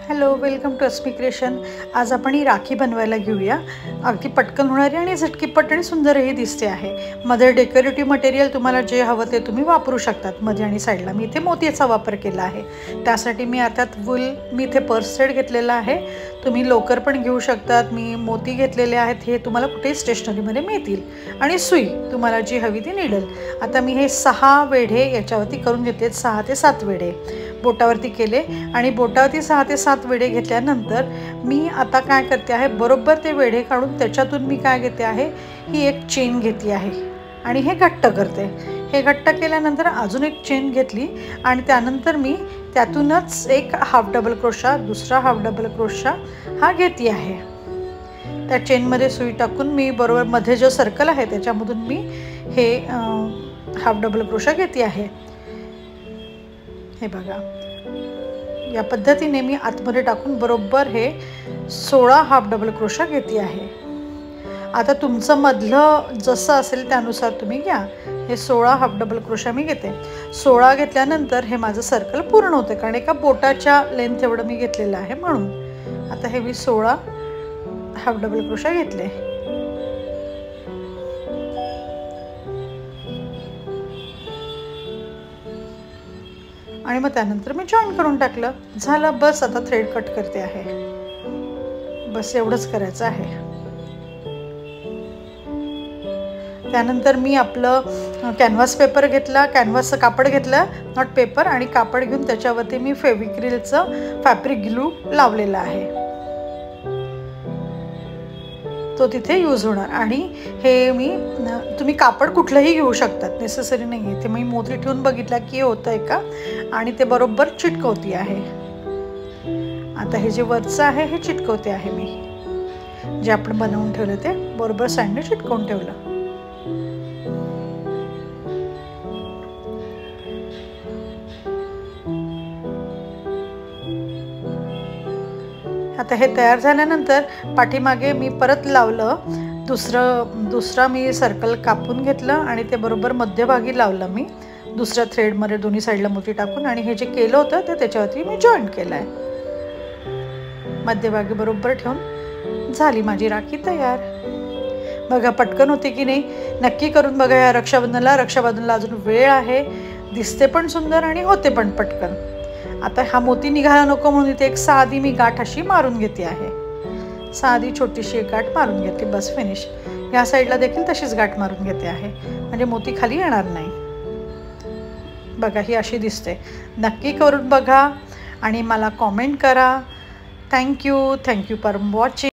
Hello, welcome to Asmi creation. आज आपण ही राखी बनवायला घेऊया। अगदी पटकन होणारी आणि झटकीपट आणि सुंदरही दिसते आहे। मध्ये डेकोरेटिव्ह मटेरियल तुम्हाला जे हवं ते तुम्ही वापरू शकतात। मध्ये आणि साईडला मी इथे मोतीचा वापर केला आहे। त्यासाठी मी आता मी इथे पर्स सेट घेतलेला आहे। तुम्ही लोकर पण घेऊ शकतात। मी मोती घेतलेले आहेत, हे तुम्हाला कुठेही स्टेशनरीमध्ये मिळतील। आणि सुई तुम्हाला जी हवी ती निडेल। आता मी हे 6 वेढे याच्यावरती करून घेतले, 6 ते 7 वेढे बोटावरती केले। आणि बोटावरती 6 ते 7 वेढे घेतल्यानंतर मी आता काय करते आहे, बरोबर ते वेढे काढून त्याच्यातून मी काय घेते आहे, ही एक चेन घेतली आहे आणि हे घट्ट करते। हे घट्ट केल्यानंतर अजून एक चेन घेतली आणि त्यानंतर मी त्यातूनच एक हाफ डबल क्रोशा, दुसरा हाफ डबल क्रोशा हा घेते आहे। त्या चेनमध्ये सुई टाकून मी बरोबर मध्ये जो सर्कल आहे त्याच्यामधून मी हे हाफ डबल क्रोशा घेते आहे। हे बघा, या पद्धतीने मी आतमध्ये टाकून बरोबर हे 16 हाफ डबल क्रोशा घेते आहे। आता तुमचं मधलं जसं असेल त्यानुसार तुम्ही घ्या। हे 16 हाफ डबल क्रोशा मी घेते। 16 घेतल्यानंतर हे माझं सर्कल पूर्ण होते, कारण एका बोटाच्या लेंथ एवढं मी घेतलेलं आहे म्हणून। आता हे मी 16 हाफ डबल क्रोशा घेतले आणि मग त्यानंतर मी जॉईन करून टाकलं, झालं बस। आता थ्रेड कट करते आहे, बस एवढंच करायचं आहे। त्यानंतर मी आपलं कॅनव्हास पेपर घेतला, कॅनव्हासचं कापड घेतलं, नॉट पेपर, आणि कापड घेऊन त्याच्यावरती मी फेविक्रिलचं फॅब्रिक ग्लू लावलेला आहे, तो तिथे यूज होणार। आणि हे तुम्ही कापड कुठलंही घेऊ शकतात, नेसेसरी नाही आहे। ते मी मोती ठेवून बघितला की होतं आहे का, आणि ते बरोबर चिटकवती आहे। आता हे जे वरचं आहे हे चिटकवते आहे मी, जे आपण बनवून ठेवलं ते बरोबर साईडने चिटकवून ठेवलं। आता हे तयार झाल्यानंतर पाठीमागे मी परत लावलं, दुसरा मी सर्कल कापून घेतलं आणि ते बरोबर मध्यभागी लावलं मी दुसऱ्या थ्रेडमध्ये दोन्ही साईडला मोती टाकून। आणि हे जे केलं होतं ते त्याच्यावरती मी जॉईन केलं आहे, मध्यभागी बरोबर ठेवून झाली माझी राखी तयार। बघा पटकन होते की नाही, नक्की करून बघा या रक्षाबंधनला अजून वेळ आहे, दिसते पण सुंदर आणि होते पण पटकन। आता हा मोती निघायला नको म्हणून इथे एक साधी मी गाठ अशी मारून घेते आहे, साधी छोटीशी एक गाठ मारून घेते, बस फिनिश। ह्या साईडला देखील तशीच गाठ मारून घेते आहे, म्हणजे मोती खाली येणार नाही। बघा ही अशी दिसते, नक्की करून बघा आणि मला कॉमेंट करा। Thank you for watching.